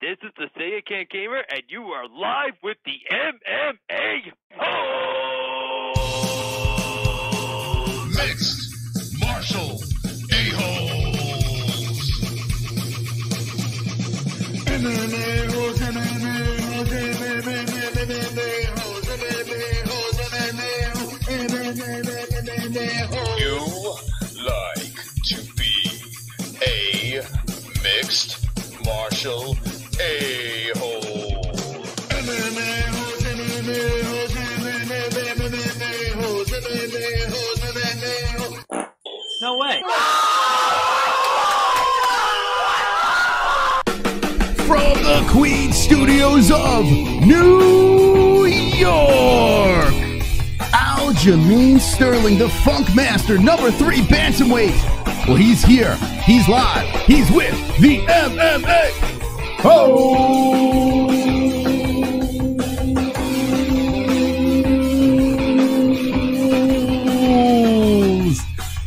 This is the Say It Can't Gamer, and you are live with the MMAHOLE! Mixed Martial A-Holes! MMAHOLES, MMAHOLES, MMAHOLES. You like to be a mixed martial A-hole. MMAHOLES, MMAHOLES, MMAHOLES, MMAHOLES, MMAHOLES. No way. From the Queen Studios of New York, Aljamain Sterling, the Funk Master, number 3 Bantamweight. Well, he's here. He's live. He's with the MMAHOLES.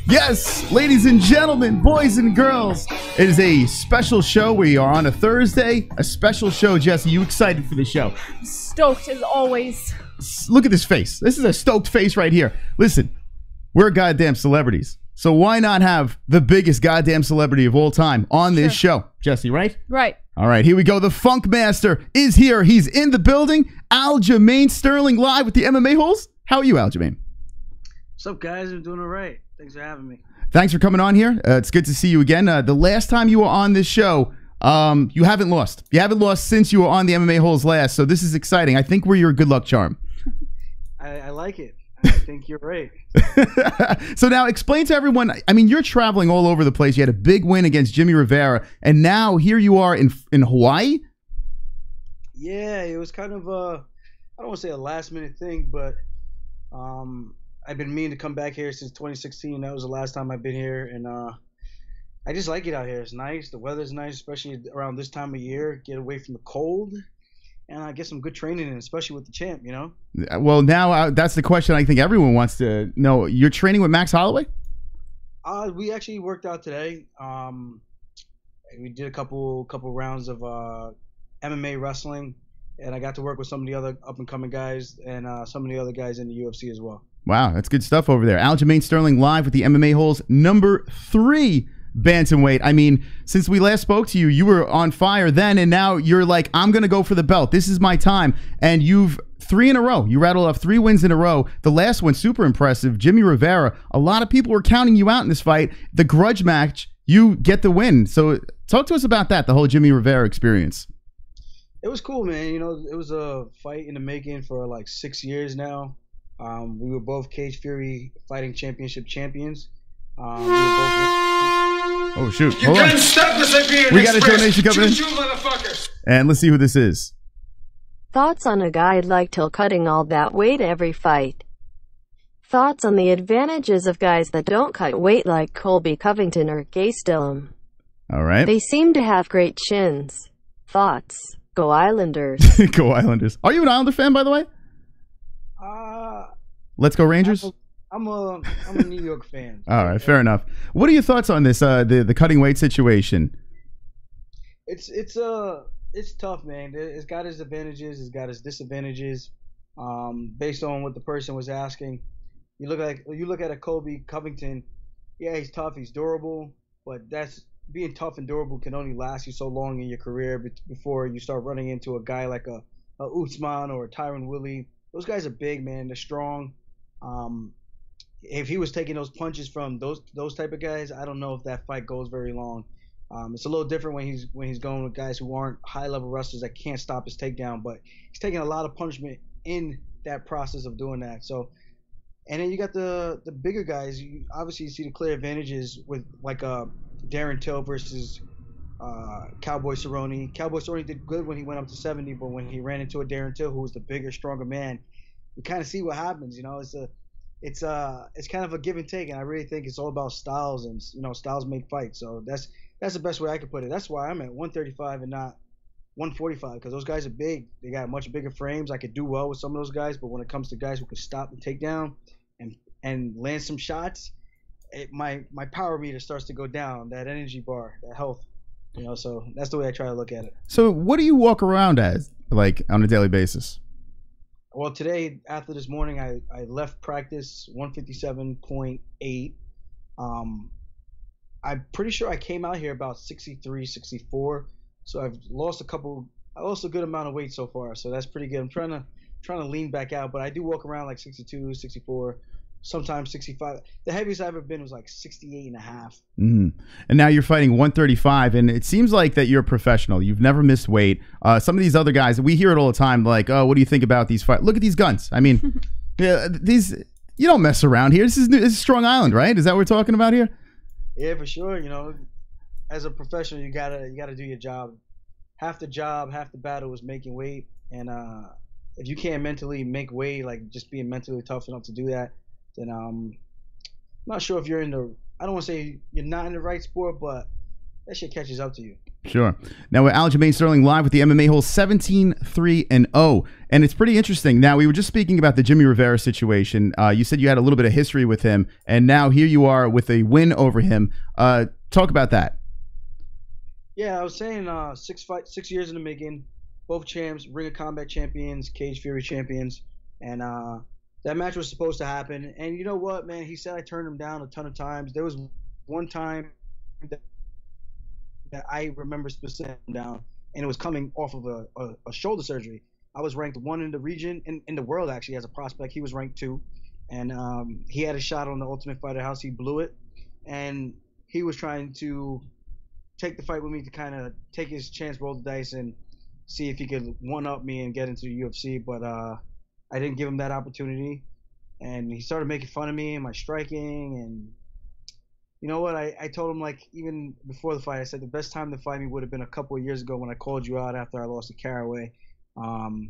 Yes, ladies and gentlemen, boys and girls, it is a special show. We are on a Thursday, a special show. Jesse, you excited for the show? Stoked as always. Look at this face. This is a stoked face right here. Listen, we're goddamn celebrities. So why not have the biggest goddamn celebrity of all time on this show? Jesse, right? Right. All right, here we go. The Funk Master is here. He's in the building. Aljamain Sterling live with the MMAHOLES. How are you, Aljamain? What's up, guys? I'm doing all right. Thanks for having me. Thanks for coming on here. It's good to see you again. The last time you were on this show, you haven't lost. You haven't lost since you were on the MMAHOLES last, so this is exciting. I think we're your good luck charm. I like it. I think you're right. So now explain to everyone, I mean, you're traveling all over the place. You had a big win against Jimmie Rivera, and now here you are in Hawaii? Yeah, it was kind of I don't want to say a last-minute thing, but I've been meaning to come back here since 2016. That was the last time I've been here, and I just like it out here. It's nice. The weather's nice, especially around this time of year. Get away from the cold. And I get some good training in, especially with the champ, you know? Well, now that's the question I think everyone wants to know. You're training with Max Holloway? We actually worked out today. We did a couple rounds of MMA wrestling, and I got to work with some of the other up-and-coming guys and some of the other guys in the UFC as well. Wow, that's good stuff over there. Aljamain Sterling live with the MMAHOLES, number 3 Bantamweight. I mean, since we last spoke to you, you were on fire then, and now you're like, I'm going to go for the belt. This is my time. And you've 3 in a row. You rattled off 3 wins in a row. The last one, super impressive. Jimmie Rivera. A lot of people were counting you out in this fight. The grudge match, you get the win. So talk to us about that, the whole Jimmie Rivera experience. It was cool, man. You know, it was a fight in the making for like 6 years now. We were both Cage Fury fighting championship champions. We were both... Oh, shoot. You can't stop this being we got a donation coming in. Motherfuckers. And let's see who this is. Thoughts on a guy like Till cutting all that weight every fight? Thoughts on the advantages of guys that don't cut weight like Colby Covington or Gastelum? All right. They seem to have great chins. Thoughts? Go Islanders. Go Islanders. Are you an Islander fan, by the way? Let's go Rangers. I'm a New York fan. All right, fair enough. What are your thoughts on this? The cutting weight situation. It's tough, man. It's got its advantages. It's got its disadvantages. Based on what the person was asking, you look at a Colby Covington. Yeah, he's tough. He's durable, but that's being tough and durable can only last you so long in your career before you start running into a guy like a Usman or a Tyron Woodley. Those guys are big, man. They're strong. If he was taking those punches from those type of guys, I don't know if that fight goes very long. It's a little different when he's going with guys who aren't high level wrestlers that can't stop his takedown, but he's taking a lot of punishment in that process of doing that. So, and then you got the bigger guys. You obviously see the clear advantages with like Darren Till versus Cowboy Cerrone. Cowboy Cerrone did good when he went up to 70, but when he ran into a Darren Till who was the bigger, stronger man, you kind of see what happens. You know, it's kind of a give and take, and I really think it's all about styles, and you know, styles make fights. So that's the best way I could put it. That's why I'm at 135 and not 145, because those guys are big. They got much bigger frames. I could do well with some of those guys, but when it comes to guys who can stop the takedown and land some shots, my power meter starts to go down. That energy bar, that health. You know, so that's the way I try to look at it. So what do you walk around as, like, on a daily basis? Well, today, after this morning, I left practice 157.8. I'm pretty sure I came out here about 63, 64. So I've lost a good amount of weight so far. So that's pretty good. I'm trying to lean back out, but I do walk around like 62, 64, sometimes 65. The heaviest I've ever been was like 68 and a half. And now you're fighting 135, and it seems like that you're a professional. You've never missed weight. Some of these other guys, we hear it all the time, like, oh, what do you think about these fights? Look at these guns. I mean, yeah, you don't mess around here. This is Strong Island, right? Is that what we're talking about here? Yeah, for sure. You know, as a professional, you gotta do your job. Half the job, half the battle is making weight, and if you can't mentally make weight, like just being mentally tough enough to do that, then I'm not sure if you're in the. I don't want to say you're not in the right sport, but that shit catches up to you. Sure. Now we're Aljamain Sterling live with the MMA-HOLE 17-3-0, and it's pretty interesting. Now we were just speaking about the Jimmie Rivera situation. You said you had a little bit of history with him, and now here you are with a win over him. Talk about that. Yeah, I was saying 6 years in the making, both champs, Ring of Combat champions, Cage Fury champions, and that match was supposed to happen. And you know what, man? He said I turned him down a ton of times. There was one time that I remember specifically down, and it was coming off of a shoulder surgery. I was ranked 1 in the region, in the world actually, as a prospect. He was ranked 2, and he had a shot on the Ultimate Fighter House. He blew it, and he was trying to take the fight with me to kind of take his chance, roll the dice, and see if he could one-up me and get into the UFC. But I didn't give him that opportunity, and he started making fun of me and my striking. And you know what? I told him, like, even before the fight, I said the best time to fight me would have been a couple of years ago when I called you out after I lost to Caraway, and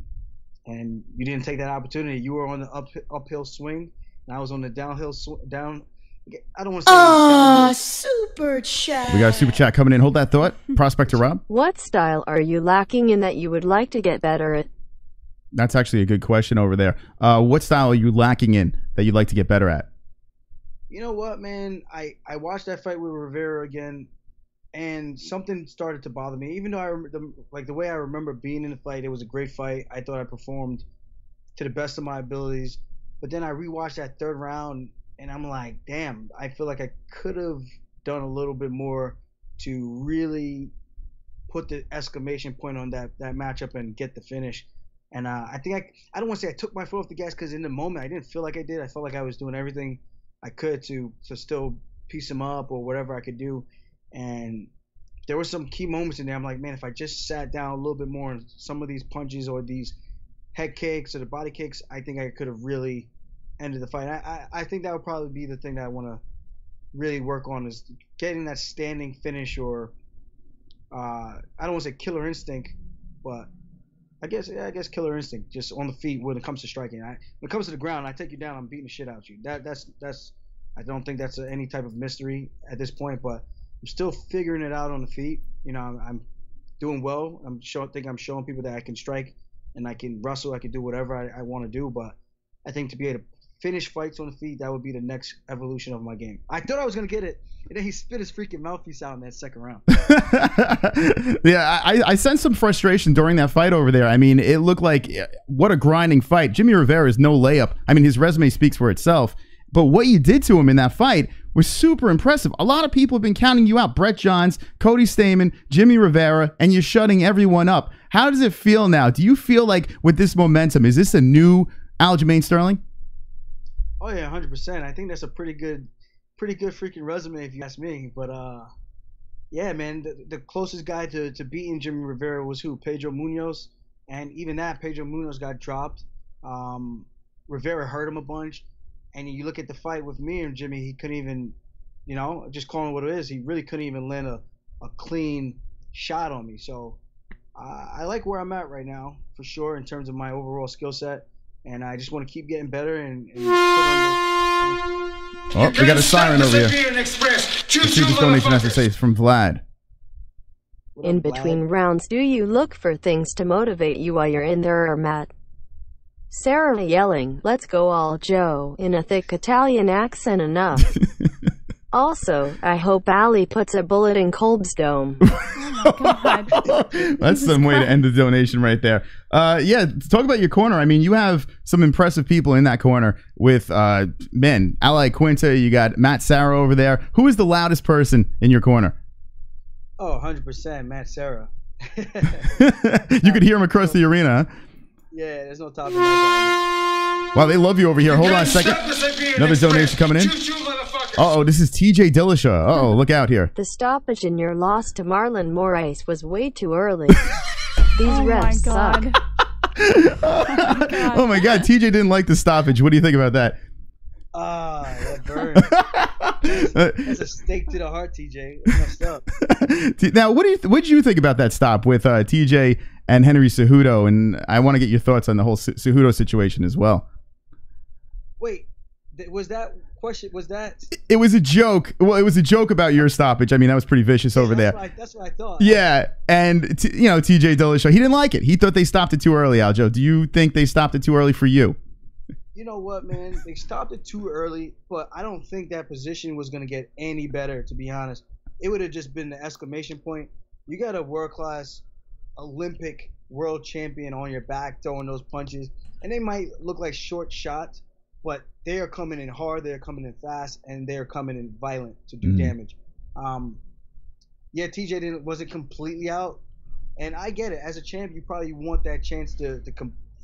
you didn't take that opportunity. You were on the uphill swing, and I was on the downhill down. I don't want to say. Super chat. We got a super chat coming in. Hold that thought. Prospector Rob. What style are you lacking in that you would like to get better at? That's actually a good question over there. What style are you lacking in that you'd like to get better at? You know what, man? I watched that fight with Rivera again, and something started to bother me. Even though the way I remember being in the fight, it was a great fight. I thought I performed to the best of my abilities. But then I rewatched that third round, and I'm like, damn, I feel like I could have done a little bit more to really put the exclamation point on that matchup and get the finish. And I think I don't want to say I took my foot off the gas, because in the moment I didn't feel like I did. I felt like I was doing everything I could to still piece him up or whatever I could do. And there were some key moments in there. I'm like, man, if I just sat down a little bit more on some of these punches or these head kicks or the body kicks, I think I could have really ended the fight. I think that would probably be the thing that I want to really work on, is getting that standing finish, or I don't want to say killer instinct, but I guess killer instinct, just on the feet when it comes to striking. When it comes to the ground, I take you down, I'm beating the shit out of you. That's I don't think that's any type of mystery at this point, but I'm still figuring it out on the feet. You know, I'm doing well. I'm showing people that I can strike and I can wrestle. I can do whatever I want to do, but I think to be able to finish fights on the feet, that would be the next evolution of my game. I thought I was going to get it, and then he spit his freaking mouthpiece out in that second round. Yeah, I sensed some frustration during that fight over there. I mean, it looked like what a grinding fight. Jimmie Rivera is no layup. I mean, his resume speaks for itself. But what you did to him in that fight was super impressive. A lot of people have been counting you out. Brett Johns, Cody Stamen, Jimmie Rivera, and you're shutting everyone up. How does it feel now? Do you feel like with this momentum, is this a new Aljamain Sterling? Oh yeah, 100%. I think that's a pretty good freaking resume if you ask me. But yeah, man, the closest guy to beating Jimmie Rivera was who? Pedro Munoz, and even that Pedro Munoz got dropped. Rivera hurt him a bunch, and you look at the fight with me and Jimmie, he couldn't even, you know, just calling it what it is, he really couldn't even land a clean shot on me. So I like where I'm at right now for sure in terms of my overall skill set. And I just want to keep getting better and put on Oh, we got a siren over here. Let's see this donation has to say. It's from Vlad. In between rounds, do you look for things to motivate you while you're in there, or Matt? Serra yelling, "Let's go all Joe," in a thick Italian accent enough. Also, I hope Ali puts a bullet in Kolb's dome. Oh my God. That's some way to end the donation right there. Yeah, talk about your corner. I mean, you have some impressive people in that corner with men. Ally Quinta, you got Matt Serra over there. Who is the loudest person in your corner? Oh, 100% Matt Serra. You could hear him across the arena, huh? Yeah, there's no topping that Wow, they love you over here. Hold on a second. Another donation coming in. Uh-oh, this is TJ Dillashaw. Uh-oh, look out here. The stoppage in your loss to Marlon Moraes was way too early. These refs suck. Oh my God, TJ didn't like the stoppage. What do you think about that? That burn. That's a stake to the heart, TJ. It's messed up. Now, what did you think about that stop with TJ and Henry Cejudo? And I want to get your thoughts on the whole Cejudo situation as well. Wait, was that question? Was that? It was a joke. Well, it was a joke about your stoppage. I mean, that was pretty vicious over there. That's what I thought. Yeah, and TJ Dillashaw, he didn't like it. He thought they stopped it too early. Aljo, do you think they stopped it too early for you? You know what, man? They stopped it too early, but I don't think that position was going to get any better, to be honest. It would have just been the exclamation point. You got a world-class Olympic world champion on your back throwing those punches, and they might look like short shots, but they are coming in hard, they're coming in fast, and they're coming in violent to do damage. Yeah, TJ wasn't completely out, and I get it. As a champ, you probably want that chance to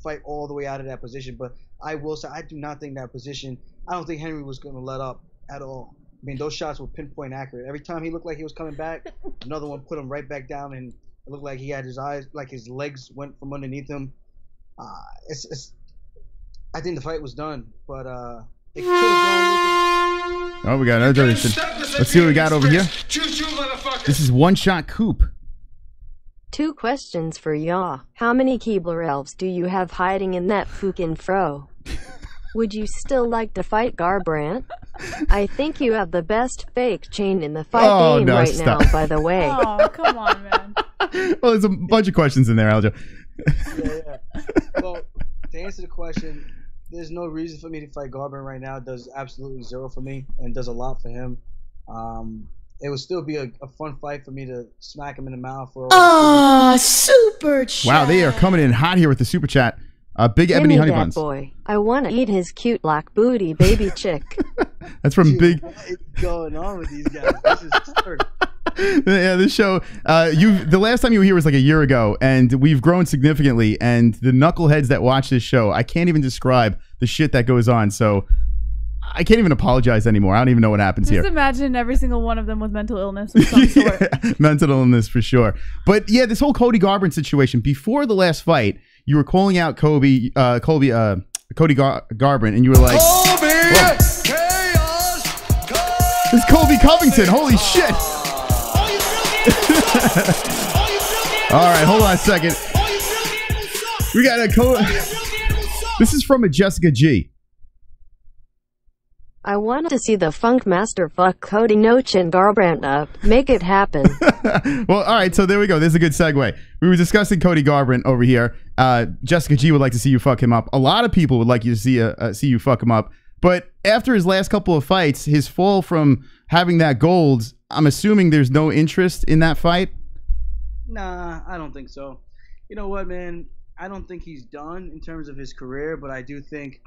fight all the way out of that position, but I will say I do not think that position. I don't think Henry was going to let up at all. I mean, those shots were pinpoint accurate. Every time he looked like he was coming back, another one put him right back down, and it looked like he had his eyes, like his legs went from underneath him. I think the fight was done, but it could have gone. Oh, we got another donation. Let's see what we got over here. This is One Shot Coop. 2 questions for y'all. How many Keebler elves do you have hiding in that fucking fro? Would you still like to fight Garbrandt? I think you have the best fake chain in the fight game right now, by the way. Oh, come on, man. Well, there's a bunch of questions in there, Aljo. Yeah. Well, to answer the question, there's no reason for me to fight Garbrandt right now. It does absolutely zero for me and does a lot for him. It would still be a fun fight for me to smack him in the mouth. Super chat. Wow, they are coming in hot here with the super chat. Big Give Ebony me Honey that Buns. boy. I want to eat his cute black booty baby chick. That's from Dude, Big. what is going on with these guys? This is absurd. Yeah, this show. The last time you were here was like a year ago, and we've grown significantly. And the knuckleheads that watch this show, I can't even describe the shit that goes on. So I can't even apologize anymore. I don't even know what happens Just here. imagine every single one of them with mental illness of some sort. Mental illness for sure. But yeah, this whole Cody Garbrandt situation. Before the last fight, you were calling out Cody Garbrandt, and you were like, Colby! "It's Colby Covington! Holy shit!" All right, hold on a second. We got a This is from a Jessica G. I want to see the Funk Master fuck Cody Noche and Garbrandt up. Make it happen. Well, all right, so there we go. There's a good segue. We were discussing Cody Garbrandt over here. Jessica G would like to see you fuck him up. A lot of people would like you to see you fuck him up. But after his last couple of fights, his fall from having that gold, I'm assuming there's no interest in that fight? Nah, I don't think so. You know what, man? I don't think he's done in terms of his career, but I do think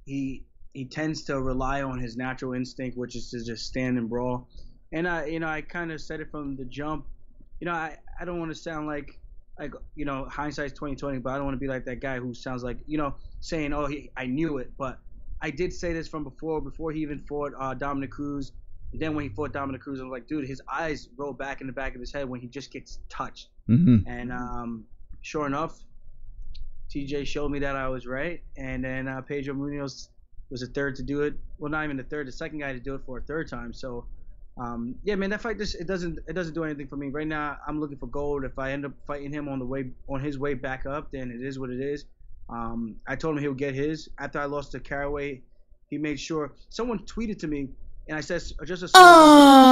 he tends to rely on his natural instinct, which is to just stand and brawl. And I kind of said it from the jump. I don't want to sound like hindsight's 2020, but I don't want to be like that guy who sounds like saying, "Oh, I knew it." But I did say this from before he even fought Dominic Cruz. And then when he fought Dominic Cruz, I was like, dude, his eyes roll back in the back of his head when he just gets touched. Mm-hmm. And sure enough, TJ showed me that I was right. And then Pedro Munoz was the third to do it. Well, not even the third, the second guy to do it for a third time. So, yeah, man, that fight it doesn't do anything for me right now. I'm looking for gold. If I end up fighting him on his way back up, then it is what it is. I told him he would get his. After I lost to Caraway, he made sure. Someone tweeted to me, and I said, just a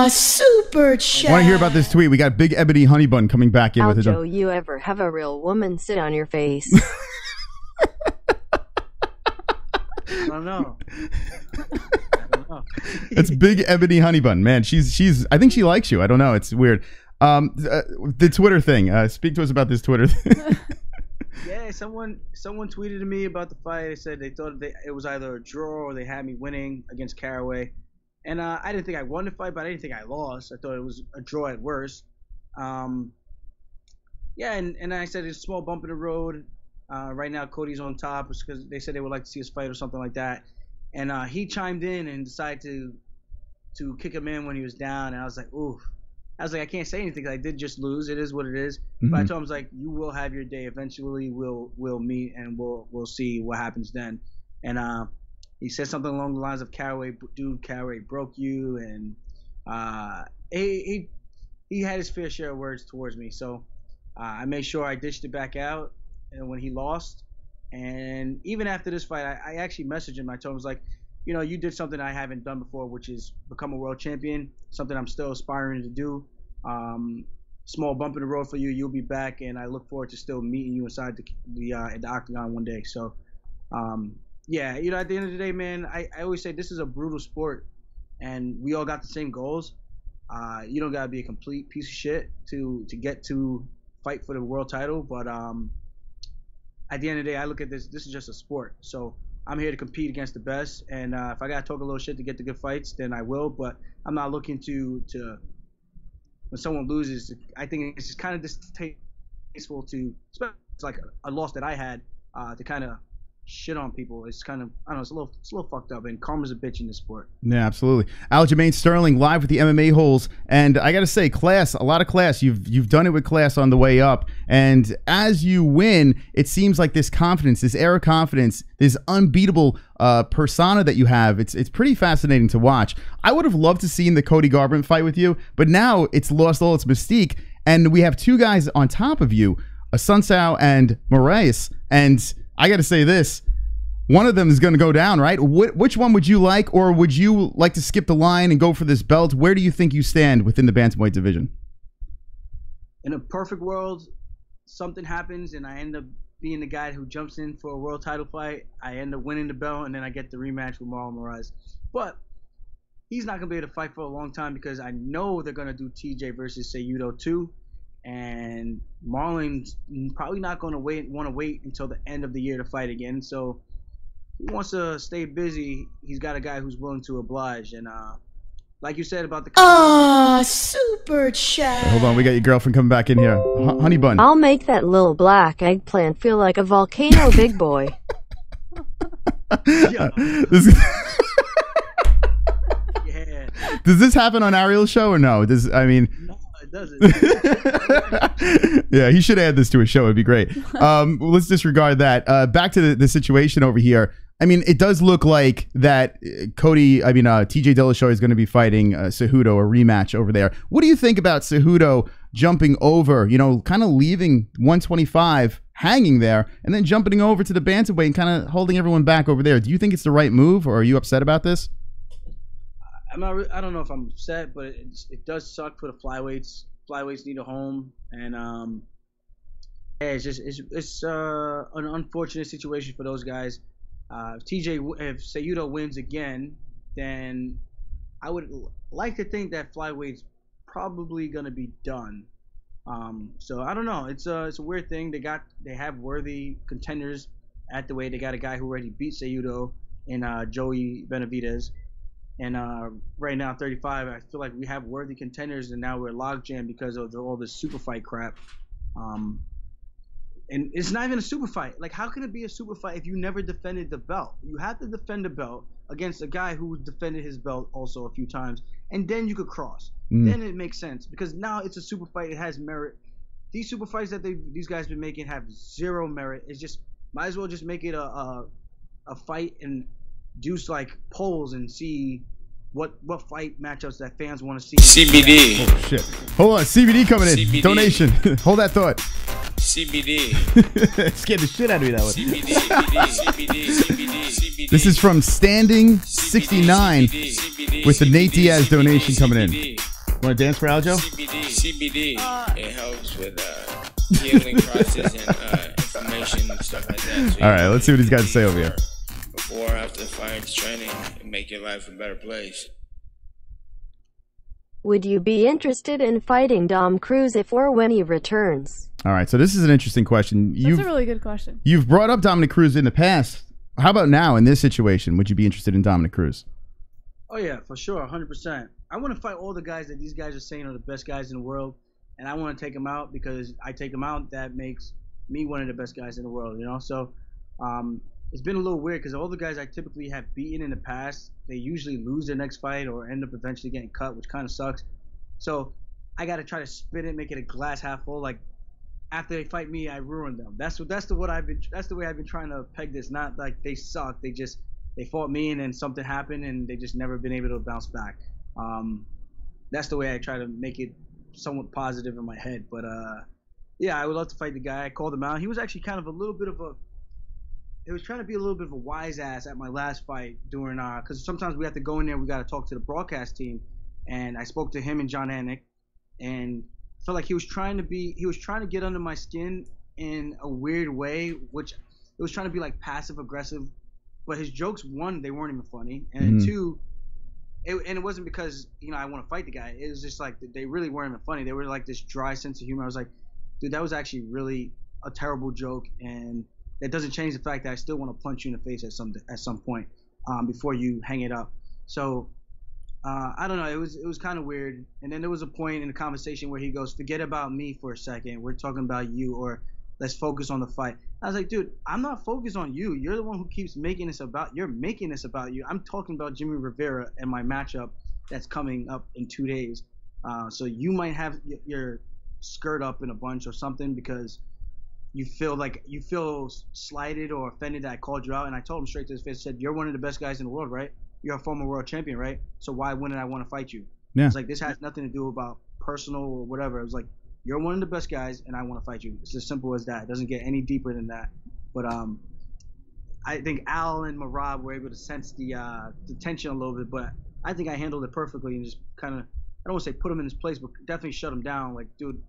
super chat. Want to hear about this tweet? We got Big Ebony Honey Bun coming back in with it. Aljo, you ever have a real woman sit on your face? I don't know. That's Big Ebony Honey Bun, man. She's. I think she likes you. I don't know. It's weird. The Twitter thing. Speak to us about this Twitter thing. Yeah, someone tweeted to me about the fight. They said they thought it was either a draw or they had me winning against Caraway. And I didn't think I won the fight, but I didn't think I lost. I thought it was a draw at worst. Yeah, and I said it's a small bump in the road. Right now, Cody's on top because they said they would like to see us fight or something like that. And he chimed in and decided to kick him in when he was down. And I was like, oof. I was like, I can't say anything because I did just lose. It is what it is. Mm-hmm. But I told him, I was like, you will have your day. Eventually, we'll meet and we'll see what happens then. And he said something along the lines of Caraway broke you, and he had his fair share of words towards me. So I made sure I dished it back out when he lost. And even after this fight, I actually messaged him. I told him, I was like, you know, you did something I haven't done before, which is become a world champion, something I'm still aspiring to do. Small bump in the road for you. You'll be back, and I look forward to still meeting you inside the octagon one day. So, yeah, you know, at the end of the day, man, I always say this is a brutal sport, and we all got the same goals. You don't got to be a complete piece of shit to get to fight for the world title, but at the end of the day, I look at this is just a sport. So I'm here to compete against the best, and if I gotta talk a little shit to get the good fights, then I will. But I'm not looking to when someone loses. I think it's just kind of distasteful to, especially like a loss that I had, to kind of shit on people. It's kind of, I don't know, it's a little fucked up, and karma's a bitch in this sport. Yeah, absolutely. Aljamain Sterling live with the MMA-Holes, and I gotta say, class, a lot of class. You've done it with class on the way up, and as you win, it seems like this confidence, this air of confidence, this unbeatable persona that you have. It's pretty fascinating to watch. I would have loved to seen the Cody Garbrandt fight with you, but now it's lost all its mystique, and we have two guys on top of you, Asuncao and Moraes, and I got to say this, one of them is going to go down, right? Which one would you like, or would you like to skip the line and go for this belt? Where do you think you stand within the bantamweight division? In a perfect world, something happens and I end up being the guy who jumps in for a world title fight. I end up winning the belt, and then I get the rematch with Marlon Moraes. But he's not going to be able to fight for a long time because I know they're going to do TJ versus Cejudo too. And Marlon's probably not going to want to wait until the end of the year to fight again. So he wants to stay busy. He's got a guy who's willing to oblige. And like you said about the super chat. Hold on, we got your girlfriend coming back in here. Honey bun. I'll make that little black eggplant feel like a volcano, big boy. yeah. Does this happen on Ariel's show or no? No, it doesn't. Yeah, he should add this to his show. It'd be great. Let's disregard that. Back to the situation over here. I mean, it does look like that TJ Dillashaw is going to be fighting Cejudo, a rematch over there. What do you think about Cejudo jumping over, you know, kind of leaving 125 hanging there and then jumping over to the bantamweight and kind of holding everyone back over there? Do you think it's the right move, or are you upset about this? I don't know if I'm upset, but it does suck for the flyweights. Flyweights need a home, and yeah, it's an unfortunate situation for those guys. If Cejudo wins again, then I would like to think that flyweights probably gonna be done. So I don't know. It's a weird thing. They have worthy contenders at the weight. They got a guy who already beat Cejudo in Joey Benavidez. And right now, 35, I feel like we have worthy contenders, and now we're logjam because of all this super fight crap. And it's not even a super fight. Like, how can it be a super fight if you never defended the belt? You have to defend the belt against a guy who defended his belt also a few times, and then you could cross. Then it makes sense because now it's a super fight. It has merit. These super fights that these guys been making have zero merit. It's just might as well just make it a fight and do like polls and see what fight matchups that fans want to see. CBD. Oh shit! Hold on, CBD coming in. CBD. Donation. Hold that thought. CBD. Scared the shit out of me that one. CBD. This is from Standing 69 with the Nate Diaz donation coming in. You want to dance for Aljo? CBD. It helps with healing process and inflammation and stuff like that. So all right, let's see what he's got to say over here. Before or after fight training and make your life a better place. Would you be interested in fighting Dom Cruz if or when he returns? All right, so this is an interesting question. That's a really good question. You've brought up Dominic Cruz in the past. How about now in this situation? Would you be interested in Dominic Cruz? Oh yeah, for sure, 100%. I want to fight all the guys that these guys are saying are the best guys in the world, and I want to take them out because I take them out. That makes me one of the best guys in the world, you know. So it's been a little weird because all the guys I typically have beaten in the past, they usually lose their next fight or end up eventually getting cut, which kind of sucks. So I got to try to spin it, make it a glass half full. Like after they fight me, I ruined them. That's the way I've been trying to peg this. Not like they suck. They fought me and then something happened and they just never been able to bounce back. That's the way I try to make it somewhat positive in my head. But yeah, I would love to fight the guy. I called him out. He was actually kind of a little bit of a. It was trying to be a little bit of a wise ass at my last fight during because sometimes we have to go in there. We got to talk to the broadcast team, and I spoke to him and John Anik, and felt like he was trying to get under my skin in a weird way, which it was trying to be like passive aggressive. But his jokes, one, they weren't even funny, and two, it wasn't because I want to fight the guy. It was just like they really weren't even funny. They were like this dry sense of humor. I was like, dude, that was actually really a terrible joke, and it doesn't change the fact that I still want to punch you in the face at some point before you hang it up. So I don't know. It was kind of weird. And then there was a point in the conversation where he goes, "Forget about me for a second. We're talking about you, or let's focus on the fight." I was like, dude, I'm not focused on you. You're the one who keeps making this about. You're making this about you. I'm talking about Jimmie Rivera and my matchup that's coming up in 2 days. So you might have your skirt up in a bunch or something because you feel slighted or offended that I called you out. And I told him straight to his face, said, "You're one of the best guys in the world, right? You're a former world champion, right? So why wouldn't I want to fight you?" Yeah. It's like, this has nothing to do about personal or whatever. It was like, you're one of the best guys, and I want to fight you. It's as simple as that. It doesn't get any deeper than that. But I think Al and Marab were able to sense the tension a little bit, but I think I handled it perfectly and just kind of, I don't want to say put him in his place, but definitely shut him down. Like, dude,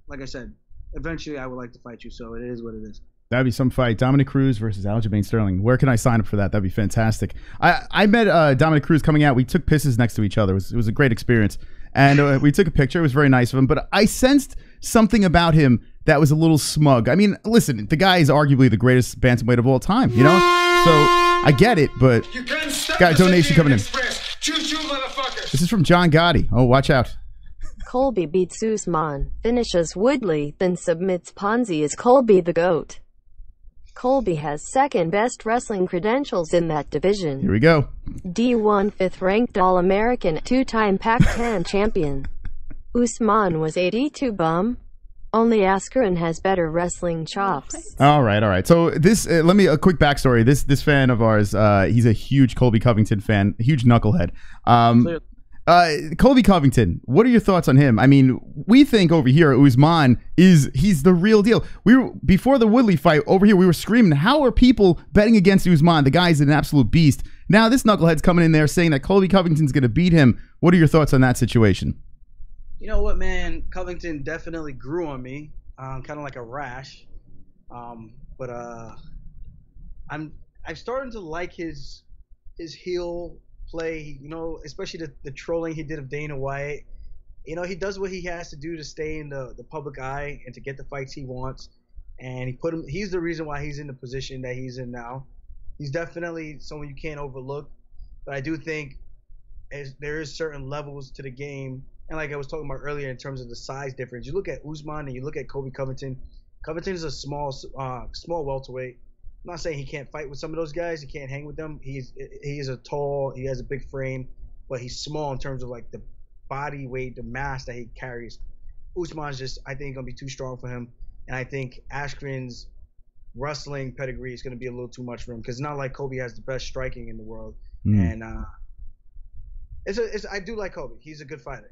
like I said, eventually I would like to fight you, so it is what it is. That'd be some fight. Dominic Cruz versus Aljamain Sterling. Where can I sign up for that? That'd be fantastic. I met Dominic Cruz coming out. We took pisses next to each other. It was a great experience. And we took a picture. It was very nice of him. But I sensed something about him that was a little smug. I mean, listen, the guy is arguably the greatest bantamweight of all time, you know? So I get it, but got a donation coming in. This is from John Gotti. Oh, watch out. Colby beats Usman, finishes Woodley, then submits Ponzi. Is Colby the GOAT? Colby has second best wrestling credentials in that division. Here we go. D1 fifth-ranked All-American, two-time Pac-10 champion. Usman was 82 bum. Only Askren has better wrestling chops. All right. So this, let me a quick backstory. This fan of ours, he's a huge Colby Covington fan, a huge knucklehead. Colby Covington, what are your thoughts on him? I mean, we think over here Usman he's the real deal. Before the Woodley fight over here, we were screaming, how are people betting against Usman? The guy's an absolute beast. Now this knucklehead's coming in there saying that Colby Covington's going to beat him. What are your thoughts on that situation? You know what, man? Covington definitely grew on me, kind of like a rash. But I'm starting to like his heel play, you know, especially the trolling he did of Dana White. You know, he does what he has to do to stay in the public eye and to get the fights he wants. And he's the reason why he's in the position that he's in now. He's definitely someone you can't overlook. But I do think there is certain levels to the game. And like I was talking about earlier in terms of the size difference, you look at Usman and you look at Colby Covington. Covington is a small welterweight. I'm not saying he can't fight with some of those guys. He can't hang with them. He has a big frame, but he's small in terms of like the body weight, the mass that he carries. Usman's just, I think, going to be too strong for him. And I think Askren's wrestling pedigree is going to be a little too much for him because it's not like Colby has the best striking in the world. And I do like Colby. He's a good fighter.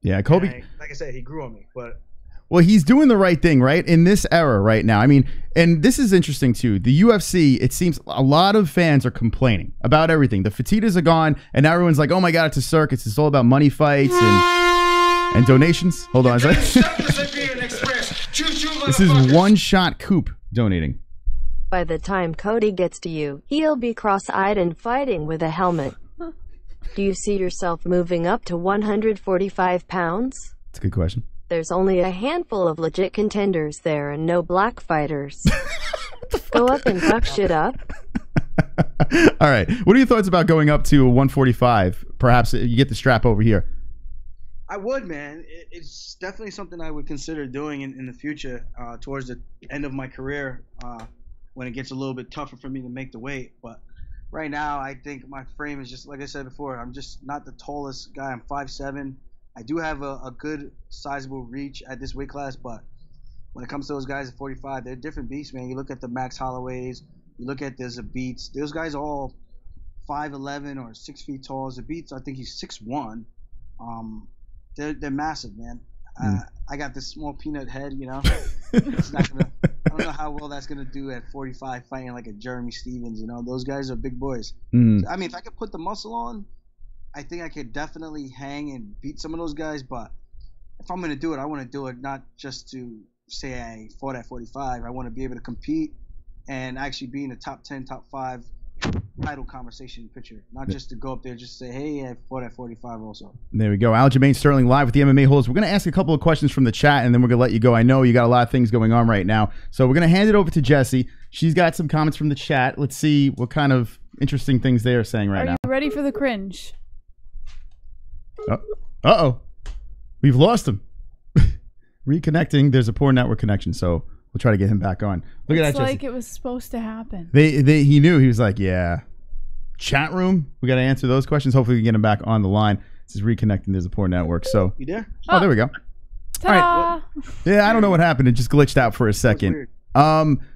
Yeah, Colby. Like I said, he grew on me, but. Well, he's doing the right thing, right? In this era right now. I mean, and this is interesting, too. The UFC, it seems a lot of fans are complaining about everything. The Fertittas are gone, and now everyone's like, oh, my God, it's a circus. It's all about money fights and donations. Hold on a second. This is One Shot Coop donating. By the time Cody gets to you, he'll be cross-eyed and fighting with a helmet. Do you see yourself moving up to 145 pounds? That's a good question. There's only a handful of legit contenders there and no black fighters. Go up and fuck shit up. All right. What are your thoughts about going up to 145? Perhaps you get the strap over here. I would, man. It's definitely something I would consider doing in the future, towards the end of my career, when it gets a little bit tougher for me to make the weight. But right now, I think my frame is just, like I said before, I'm just not the tallest guy. I'm 5'7". I do have a good, sizable reach at this weight class, but when it comes to those guys at 45, they're different beasts, man. You look at the Max Holloways, you look at the Zabits. Those guys are all 5'11" or 6 feet tall. Zabits, I think he's 6'1". They're massive, man. I got this small peanut head, you know. It's not gonna, I don't know how well that's gonna do at 45 fighting like a Jeremy Stevens, you know. Those guys are big boys. So, I mean, if I could put the muscle on, I think I could definitely hang and beat some of those guys. But if I'm gonna do it, I want to do it not just to say I fought at 45. I want to be able to compete and actually be in the top 10, top 5 title conversation picture, not just to go up there just say, hey, I fought at 45 also. There we go. Aljamain Sterling live with the MMA-Holes. We're going to ask a couple of questions from the chat, and then we're going to let you go. I know you got a lot of things going on right now, so we're going to hand it over to Jessie. She's got some comments from the chat. Let's see what kind of interesting things they are saying right now. Are you ready for the cringe? Uh-oh. We've lost him. Reconnecting. There's a poor network connection, so we'll try to get him back on. Look at that, Jessie. It's like it was supposed to happen. He knew. He was like, yeah. Chat room, we got to answer those questions. Hopefully we can get him back on the line. This is reconnecting. There's a poor network. So you there? Oh, there we go. Ta-da! All right. Yeah, I don't know what happened. It just glitched out for a second.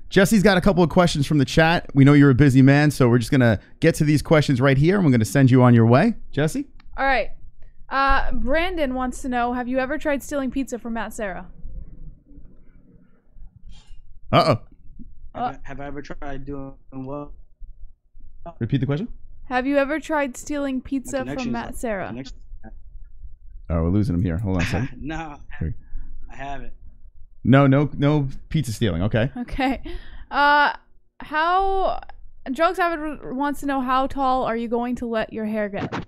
Jessie's got a couple of questions from the chat. We know you're a busy man, so we're just going to get to these questions right here, and we're going to send you on your way. Jessie? All right. Brandon wants to know, have you ever tried stealing pizza from Matt Serra? Have I ever tried doing what? Repeat the question. Have you ever tried stealing pizza from Matt Serra? Oh, we're losing him here. Hold on a second. No, I haven't. No pizza stealing. Okay. Okay. How Drugs Avid wants to know, how tall are you going to let your hair get?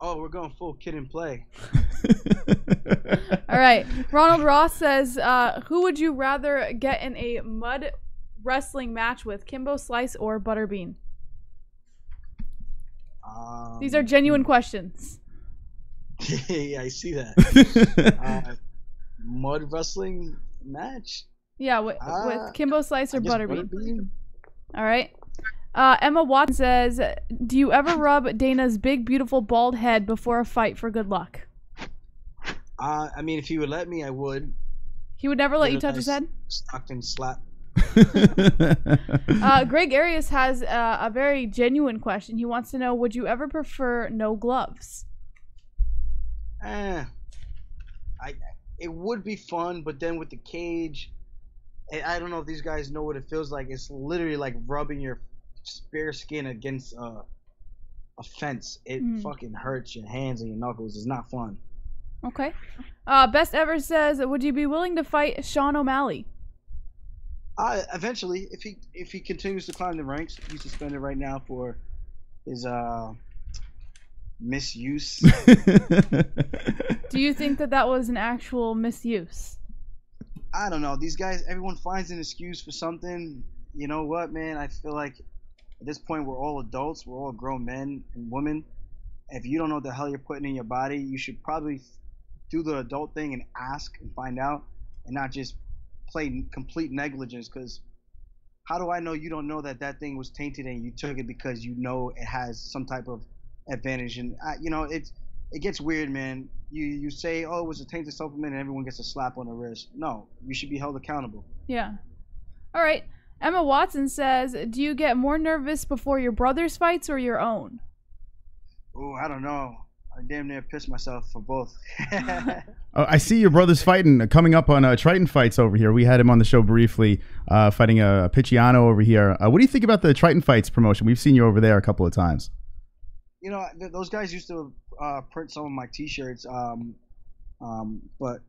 Oh, we're going full kid and play. All right. Ronald Ross says, who would you rather get in a mud wrestling match with, Kimbo Slice or Butterbean? These are genuine questions. Yeah, I see that. Mud wrestling match? Yeah, with Kimbo Slice or Butterbean. All right. Emma Watson says, do you ever rub Dana's big, beautiful, bald head before a fight for good luck? I mean, if he would let me, I would. He would never let you touch his head? Stockton slap. Greg Arias has a very genuine question. He wants to know, would you ever prefer no gloves? It would be fun, but then with the cage, I don't know if these guys know what it feels like. It's literally like rubbing your bare skin against a fence. It fucking hurts your hands and your knuckles. It's not fun. Okay. Best Ever says, would you be willing to fight Sean O'Malley? Eventually, if he continues to climb the ranks. He's suspended right now for his misuse. Do you think that was an actual misuse? I don't know. These guys, everyone finds an excuse for something. You know what, man? I feel like at this point we're all adults. We're all grown men and women. If you don't know what the hell you're putting in your body, you should probably do the adult thing and ask and find out, and not just play complete negligence. Because how do I know you don't know that thing was tainted and you took it because you know it has some type of advantage? And you know, it gets weird, man. You say, oh, it was a tainted supplement, and everyone gets a slap on the wrist. No, you should be held accountable. Yeah. All right. Emma Watson says, do you get more nervous before your brother's fights or your own? Oh, I don't know. I damn near pissed myself for both. I see your brother's fighting, coming up on Triton Fights over here. We had him on the show briefly, fighting a Picciano over here. What do you think about the Triton Fights promotion? We've seen you over there a couple of times. You know, those guys used to print some of my T-shirts, but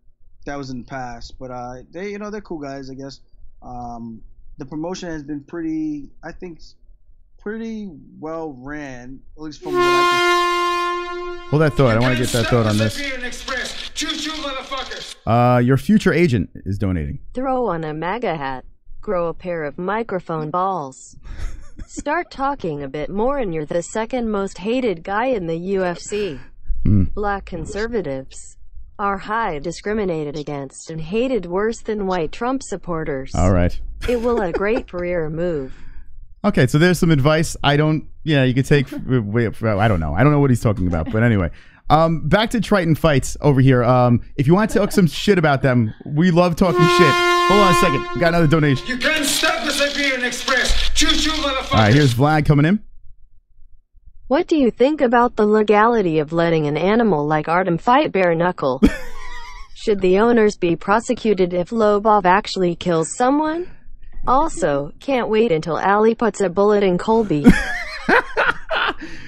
that was in the past. But they're cool guys, I guess. The promotion has been pretty, I think, pretty well ran, at least from what I can. Hold that thought. I want to get that thought on this. Choo-choo, motherfuckers. Your future agent is donating. Throw on a MAGA hat. Grow a pair of microphone balls. Start talking a bit more and you're the second most hated guy in the UFC. Black conservatives are high discriminated against and hated worse than white Trump supporters. All right. It will a great career move. Okay, so there's some advice. You could take. I don't know. I don't know what he's talking about. But anyway, back to Triton Fights over here. If you want to talk some shit about them, we love talking shit. Hold on a second. We got another donation. You can't stop the Siberian Express. Choo-choo, motherfuckers. All right, here's Vlad coming in. What do you think about the legality of letting an animal like Artem fight bare knuckle? Should the owners be prosecuted if Lobov actually kills someone? Also, can't wait until Ali puts a bullet in Colby.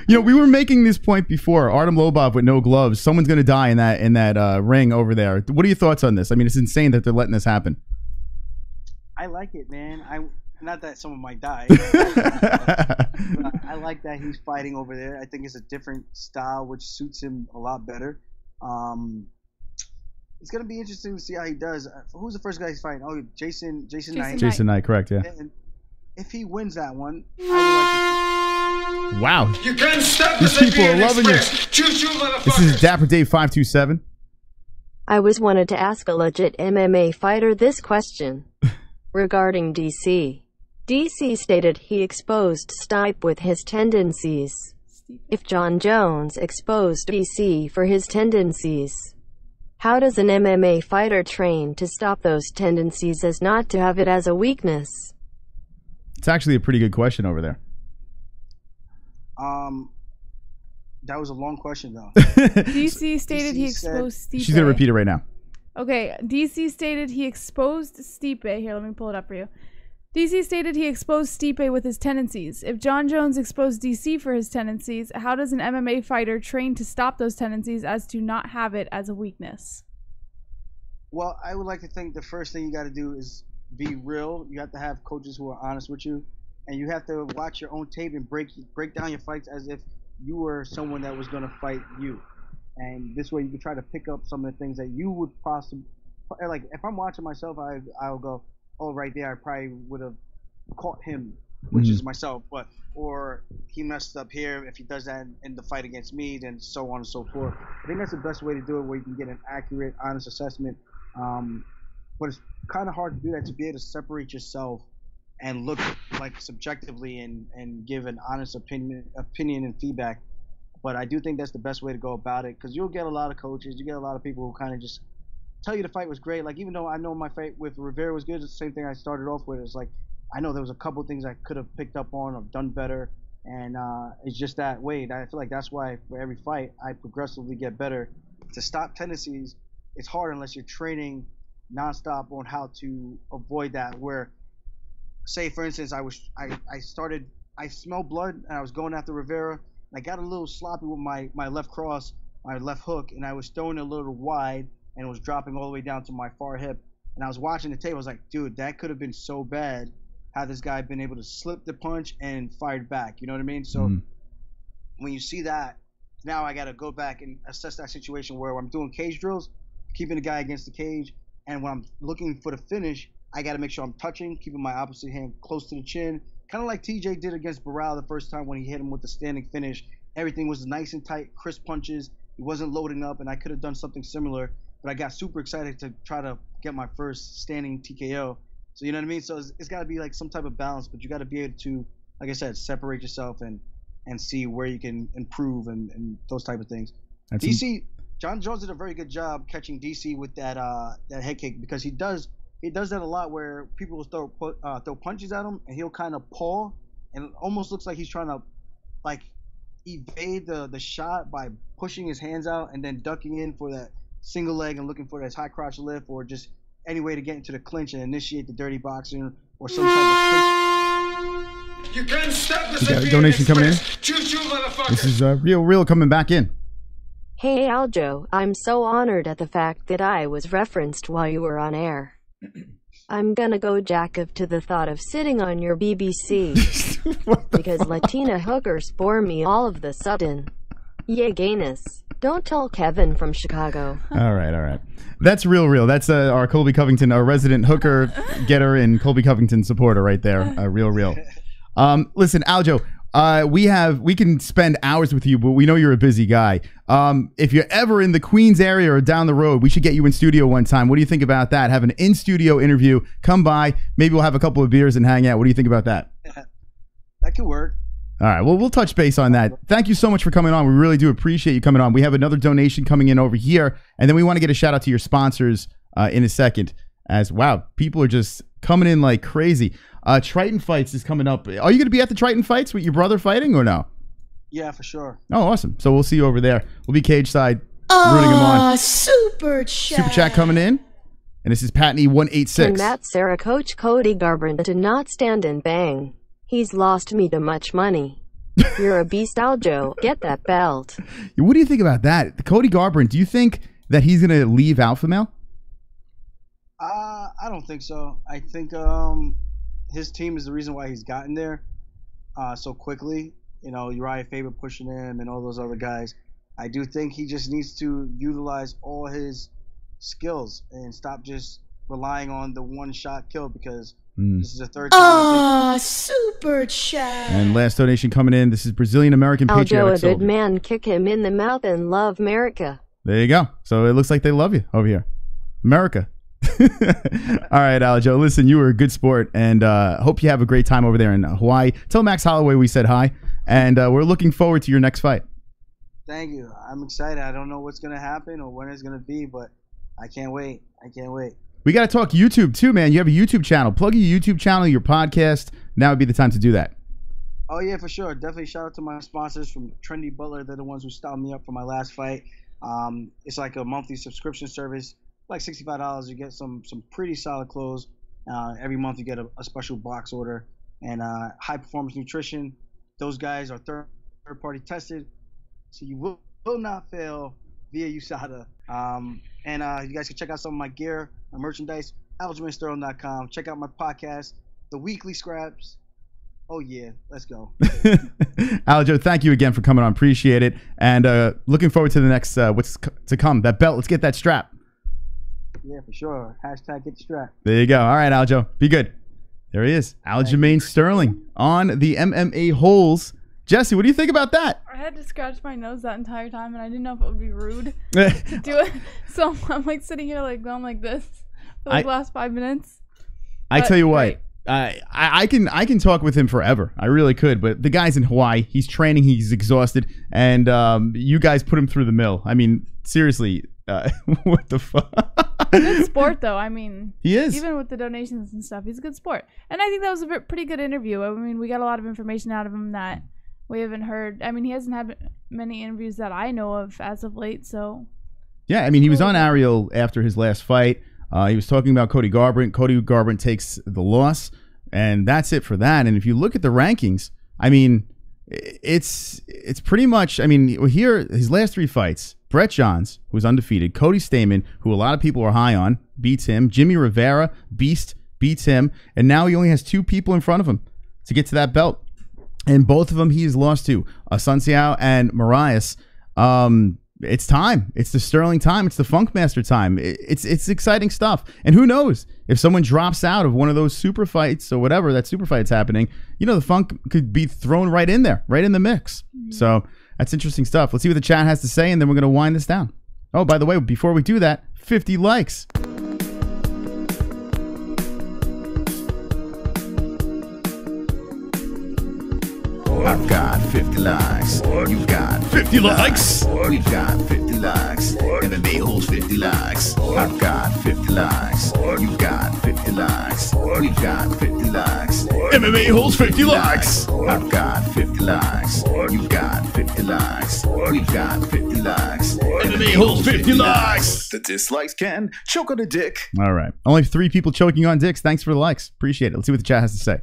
We were making this point before. Artem Lobov with no gloves. Someone's going to die in that ring over there. What are your thoughts on this? I mean, it's insane that they're letting this happen. I like it, man. Not that someone might die. I like that he's fighting over there. I think it's a different style, which suits him a lot better. It's gonna be interesting to see how he does. Who's the first guy he's fighting? Oh, Jason Knight. Jason Knight, correct? Yeah. And if he wins that one, I would like to. Wow. You can't stop These people are loving you. Choo-choo, motherfuckers. This is Dapper Dave 527. I was wanted to ask a legit MMA fighter this question regarding DC. DC stated he exposed Stipe with his tendencies. If John Jones exposed DC for his tendencies, how does an MMA fighter train to stop those tendencies as not to have it as a weakness? It's actually a pretty good question over there. That was a long question though. DC stated he exposed Stipe. She's gonna repeat it right now. Okay, DC stated he exposed Stipe. Here, let me pull it up for you. DC stated he exposed Stipe with his tendencies. If John Jones exposed DC for his tendencies, how does an MMA fighter train to stop those tendencies as to not have it as a weakness? Well, I would like to think the first thing you got to do is be real. You have to have coaches who are honest with you, and you have to watch your own tape and break down your fights as if you were someone that was going to fight you. And this way you can try to pick up some of the things that you would possibly, like if I'm watching myself, I'll go, oh, right there, I probably would have caught him, which is myself, or he messed up here. If he does that in the fight against me, then so on and so forth. I think that's the best way to do it, where you can get an accurate, honest assessment. But it's kind of hard to do that, to be able to separate yourself and look like subjectively and give an honest opinion and feedback. But I do think that's the best way to go about it, because you'll get a lot of coaches, you get a lot of people who kind of just tell you the fight was great. Like, even though I know my fight with Rivera was good, it's the same thing I started off with. It's like, I know there was a couple things I could have picked up on or done better, and it's just that way. I feel like that's why for every fight I progressively get better. To stop tendencies, it's hard unless you're training nonstop on how to avoid that. Where, say for instance, I smelled blood and I was going after Rivera, and I got a little sloppy with my left cross, my left hook, and I was throwing it a little wide, and it was dropping all the way down to my far hip. And I was watching the tape. I was like, dude, that could have been so bad had this guy been able to slip the punch and fired back. You know what I mean? So when you see that, now I got to go back and assess that situation where I'm doing cage drills, keeping the guy against the cage, and when I'm looking for the finish, I got to make sure I'm touching, keeping my opposite hand close to the chin, kind of like TJ did against Barral the first time when he hit him with the standing finish. Everything was nice and tight, crisp punches. He wasn't loading up, and I could have done something similar. But I got super excited to try to get my first standing TKO. So you know what I mean? So it's got to be like some type of balance, but you got to be able to, like I said, separate yourself and see where you can improve and those type of things. John Jones did a very good job catching DC with that head kick, because he does that a lot, where people will throw punches at him and he'll kind of paw, and it almost looks like he's trying to like evade the shot by pushing his hands out and then ducking in for that single leg and looking for that high crotch lift, or just any way to get into the clinch and initiate the dirty boxing or some type of clinch. You can't stop We got a donation coming in. Choo-choo, motherfucker. This is Real coming back in. Hey Aljo, I'm so honored at the fact that I was referenced while you were on air. I'm gonna go jack up to the thought of sitting on your BBC. Because Latina hookers bore me all of the sudden. Yeah, gayness. Don't tell Kevin from Chicago. All right. That's real. That's our Colby Covington, our resident hooker getter and Colby Covington supporter right there. Real. Listen, Aljo, we can spend hours with you, but we know you're a busy guy. If you're ever in the Queens area or down the road, we should get you in studio one time. What do you think about that? Have an in-studio interview. Come by. Maybe we'll have a couple of beers and hang out. What do you think about that? That could work. All right. Well, we'll touch base on that. Thank you so much for coming on. We really do appreciate you coming on. We have another donation coming in over here, and then we want to get a shout out to your sponsors in a second. As wow, people are just coming in like crazy. Triton Fights is coming up. Are you going to be at the Triton Fights with your brother fighting or no? Yeah, for sure. Oh, awesome. So we'll see you over there. We'll be cage side rooting him on. Super chat. Super chat coming in. And this is Patney 186. And that Serra coach Cody Garbrandt did not stand and bang. He's lost me too much money. You're a beast, Aljo. Get that belt. What do you think about that? Cody Garbrandt, do you think that he's going to leave Alpha Male? I don't think so. I think his team is the reason why he's gotten there so quickly. You know, Uriah Faber pushing him and all those other guys. I do think he just needs to utilize all his skills and stop just relying on the one-shot kill because this is the third time. Super chat. And last donation coming in. This is Brazilian American Patriotic Aljo, a good man, kick him in the mouth and love America. There you go. So it looks like they love you over here. America. All right, Aljo. Listen, you were a good sport, and hope you have a great time over there in Hawaii. Tell Max Holloway we said hi, and we're looking forward to your next fight. Thank you. I'm excited. I don't know what's going to happen or when it's going to be, but I can't wait. We got to talk YouTube too, man. You have a YouTube channel. Plug your YouTube channel, your podcast. Now would be the time to do that. Oh, yeah, for sure. Definitely shout out to my sponsors from Trendy Butler. They're the ones who styled me up for my last fight. It's like a monthly subscription service. Like $65, you get some pretty solid clothes. Every month you get a special box order. And High Performance Nutrition. Those guys are third-party tested, so you will not fail via USADA. And you guys can check out some of my gear, my merchandise, AljamainSterling.com. Check out my podcast, The Weekly Scraps. Oh, yeah. Let's go. Aljo, thank you again for coming on. Appreciate it. And looking forward to the next what's to come. That belt. Let's get that strap. Yeah, for sure. Hashtag get the strap. There you go. All right, Aljo. Be good. There he is. Aljamain Sterling on the MMA-Holes. Jesse, what do you think about that? I had to scratch my nose that entire time, and I didn't know if it would be rude to do it. So I'm like sitting here like going like this for the last 5 minutes. I tell you what, I can talk with him forever. I really could. But the guy's in Hawaii. He's training. He's exhausted, and you guys put him through the mill. I mean, seriously, what the fuck? Good sport, though. I mean, he is. Even with the donations and stuff, he's a good sport. And I think that was a pretty good interview. I mean, we got a lot of information out of him that we haven't heard. I mean, he hasn't had many interviews that I know of as of late. So yeah, I mean, he was on ARIEL after his last fight. He was talking about Cody Garbrandt. Cody Garbrandt takes the loss, and that's it for that. And if you look at the rankings, I mean, it's pretty much. I mean, here his last 3 fights. Brett Johns, who's undefeated. Cody Stamann, who a lot of people are high on, beats him. Jimmie Rivera, beast, beats him. And now he only has 2 people in front of him to get to that belt. And both of them he has lost to, Asunciao and Marias. It's time. It's the Sterling time. It's the Funkmaster time. It's exciting stuff. And who knows? If someone drops out of one of those super fights or whatever, that super fight's happening, you know, the Funk could be thrown right in there, right in the mix. Mm-hmm. So that's interesting stuff. Let's see what the chat has to say, and then we're going to wind this down. Oh, by the way, before we do that, 50 likes. I've got 50 likes. You've got 50 likes. We've got 50 likes. MMA-Holes 50 likes. I've got 50 likes. You've got 50 likes. We've got 50 likes. MMA-Holes 50 likes. I've got 50 likes. You've got 50 likes. We've got 50 likes. MMA-Holes 50 likes. The dislikes can choke on a dick. All right. Only 3 people choking on dicks. Thanks for the likes. Appreciate it. Let's see what the chat has to say.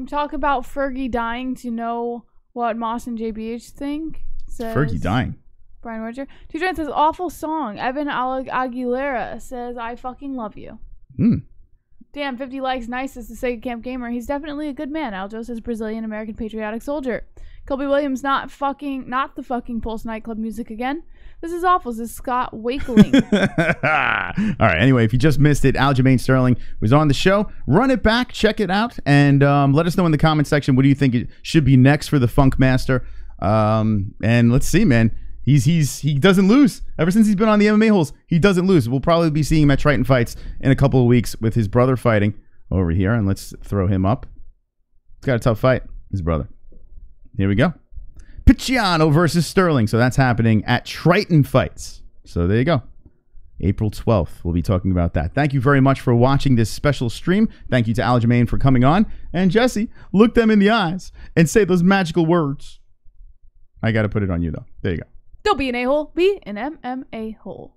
Talk about Fergie dying to know what Moss and JBH think. Says Fergie dying. Brian Roger. Two says awful song. Evan Aguilera says I fucking love you. Damn, 50 likes, nice, as the Sega Camp Gamer. He's definitely a good man. Aljo says Brazilian-American patriotic soldier. Colby Williams, not the fucking Pulse nightclub music again. This is awful. This is Scott Wakeling. All right. Anyway, if you just missed it, Aljamain Sterling was on the show. Run it back, check it out, and let us know in the comment section what do you think it should be next for the Funk Master. And let's see, man. He doesn't lose. Ever since he's been on the MMA holes, he doesn't lose. We'll probably be seeing him at Triton Fights in a couple of weeks with his brother fighting over here. And let's throw him up. He's got a tough fight, his brother. Here we go. Picciano versus Sterling. So that's happening at Triton Fights. So there you go. April 12th. We'll be talking about that. Thank you very much for watching this special stream. Thank you to Aljamain for coming on. And Jesse, look them in the eyes and say those magical words. I got to put it on you, though. There you go. Don't be an a-hole. Be an MMA hole.